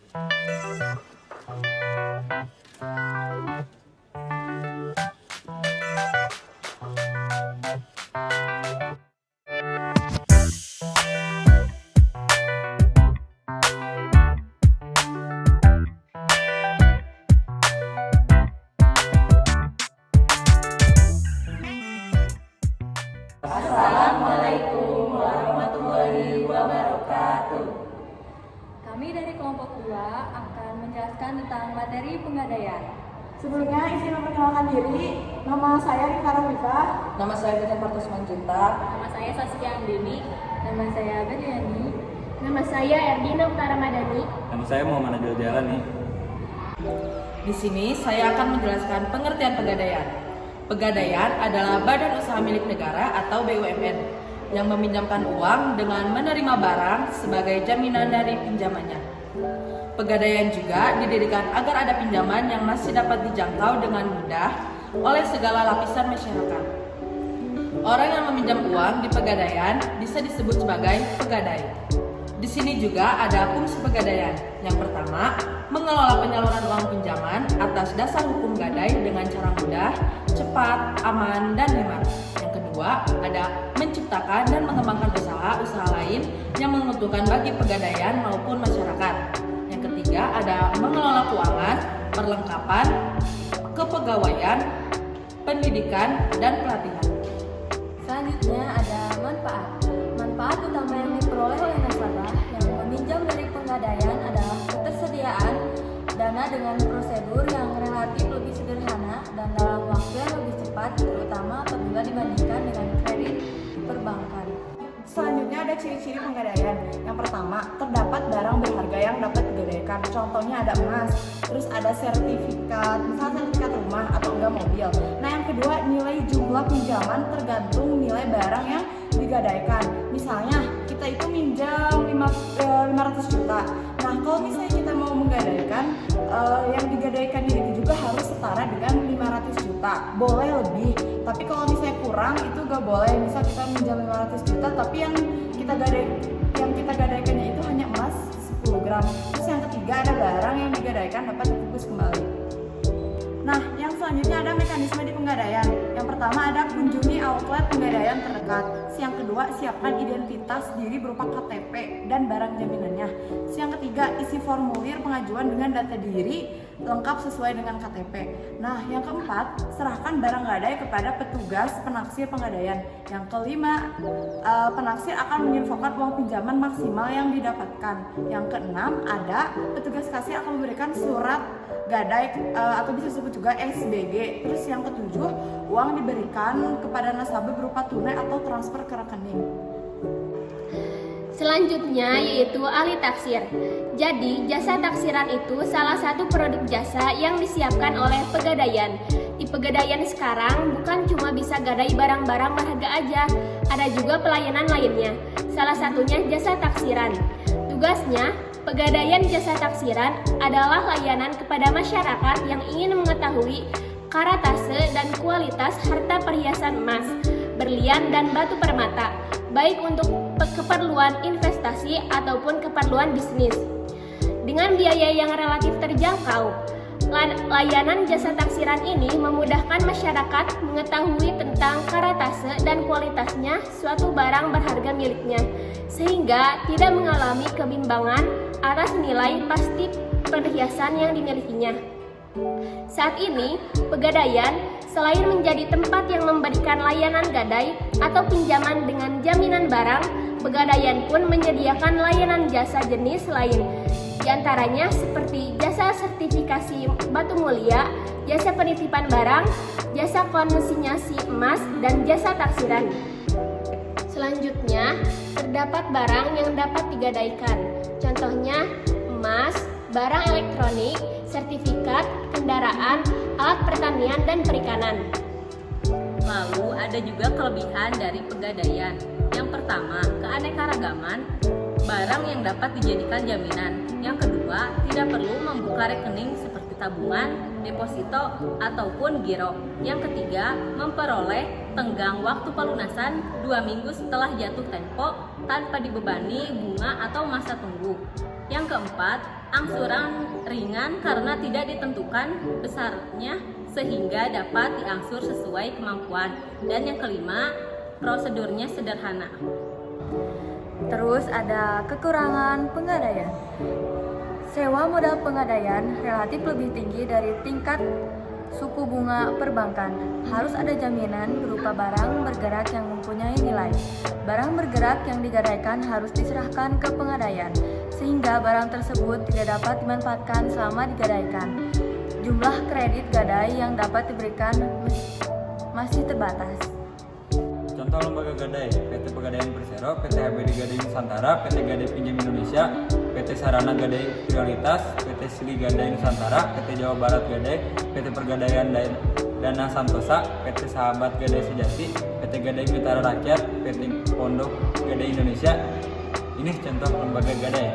Assalamualaikum warahmatullahi wabarakatuh. Kami dari kelompok 2 akan menjelaskan tentang materi pegadaian. Sebelumnya izin memperkenalkan diri. Nama saya Rika Rafifah. Nama saya Gajah Parto Simanjunta. Nama saya Saskia Andini. Nama saya Badiani. Nama saya Erdina Utara Madani. Nama saya Muhammad Najil Jalani. Di sini saya akan menjelaskan pengertian pegadaian. Pegadaian adalah badan usaha milik negara atau BUMN yang meminjamkan uang dengan menerima barang sebagai jaminan dari pinjamannya. Pegadaian juga didirikan agar ada pinjaman yang masih dapat dijangkau dengan mudah oleh segala lapisan masyarakat. Orang yang meminjam uang di pegadaian bisa disebut sebagai pegadai. Di sini juga ada fungsi pegadaian. Yang pertama, mengelola penyaluran uang pinjaman atas dasar hukum gadai dengan cara mudah, cepat, aman, dan hemat. Yang kedua, ada menciptakan dan mengembangkan usaha lain yang menguntungkan bagi pegadaian maupun masyarakat. Yang ketiga, ada mengelola keuangan, perlengkapan, kepegawaian, pendidikan, dan pelatihan. Selanjutnya ada manfaat. Manfaat utama yang diperoleh oleh nasabah yang meminjam dari pegadaian adalah ketersediaan dana dengan prosedur yang relatif lebih sederhana dan dalam waktu yang lebih cepat, terutama apabila dibandingkan dengan kredit perbankan. Selanjutnya ada ciri-ciri pegadaian. Yang pertama, terdapat barang berharga yang dapat digadaikan. Contohnya ada emas, terus ada sertifikat, misalnya sertifikat rumah atau enggak mobil. Nah, yang kedua, nilai jumlah pinjaman tergantung nilai barang yang digadaikan. Misalnya, kita itu minjam 500 juta. Nah, kalau misalnya kita mau menggadaikan, yang digadaikan itu juga harus setara dengan 500 juta. Boleh lebih, tapi kalau misalnya kurang itu gak boleh. Misal kita minjam 500 juta, tapi yang kita gadaikannya itu hanya emas 10 gram. Terus yang ketiga, ada barang yang digadaikan dapat dibungkus kembali. Nah, yang selanjutnya ada mekanisme di pegadaian. Yang pertama ada kunjungi outlet pegadaian terdekat. Yang kedua, siapkan identitas diri berupa KTP dan barang jaminannya. Yang ketiga, isi formulir pengajuan dengan data diri lengkap sesuai dengan KTP. Nah, yang keempat, serahkan barang gadai kepada petugas penaksir pegadaian. Yang kelima, penaksir akan menginfokan uang pinjaman maksimal yang didapatkan. Yang keenam, ada petugas kasir akan memberikan surat gadai atau bisa disebut juga SBG. Terus yang ketujuh, uang diberikan kepada nasabah berupa tunai atau transfer ke rekening. Selanjutnya yaitu ahli taksir. Jadi, jasa taksiran itu salah satu produk jasa yang disiapkan oleh pegadaian. Di pegadaian sekarang bukan cuma bisa gadai barang-barang berharga aja, ada juga pelayanan lainnya. Salah satunya jasa taksiran. Tugasnya, pegadaian jasa taksiran adalah layanan kepada masyarakat yang ingin mengetahui karatase dan kualitas harta perhiasan emas, berlian, dan batu permata, baik untuk keperluan investasi ataupun keperluan bisnis. Dengan biaya yang relatif terjangkau, layanan jasa taksiran ini memudahkan masyarakat mengetahui tentang karatase dan kualitasnya suatu barang berharga miliknya, sehingga tidak mengalami kebimbangan atas nilai pasti perhiasan yang dimilikinya. Saat ini, pegadaian selain menjadi tempat yang memberikan layanan gadai atau pinjaman dengan jaminan barang, pegadaian pun menyediakan layanan jasa jenis lain, diantaranya seperti jasa sertifikasi batu mulia, jasa penitipan barang, jasa konsinyasi emas, dan jasa taksiran. Selanjutnya, terdapat barang yang dapat digadaikan, contohnya emas, barang elektronik, sertifikat, kendaraan, alat pertanian, dan perikanan. Lalu ada juga kelebihan dari pegadaian. Yang pertama, keanekaragaman barang yang dapat dijadikan jaminan. Yang kedua, tidak perlu membuka rekening seperti tabungan, deposito, ataupun giro. Yang ketiga, memperoleh tenggang waktu pelunasan 2 minggu setelah jatuh tempo tanpa dibebani bunga atau masa tunggu. Yang keempat, angsuran ringan karena tidak ditentukan besarnya sehingga dapat diangsur sesuai kemampuan. Dan yang kelima, prosedurnya sederhana. Terus ada kekurangan pegadaian. Sewa modal pegadaian relatif lebih tinggi dari tingkat suku bunga perbankan. Harus ada jaminan berupa barang bergerak yang mempunyai nilai. Barang bergerak yang digadaikan harus diserahkan ke pegadaian, sehingga barang tersebut tidak dapat dimanfaatkan selama digadaikan. Jumlah kredit gadai yang dapat diberikan masih terbatas. Contoh lembaga gadai, PT Pegadaian Persero, PT HBD Gadai Nusantara, PT Gadai Pinjam Indonesia, PT Sarana Gadai Prioritas, PT Sili Gadai Nusantara, PT Jawa Barat Gadai, PT Pergadaian Dana Santosa, PT Sahabat Gadai Sejati, PT Gadai Mitra Rakyat, PT Pondok Gadai Indonesia. Ini contoh lembaga gadai.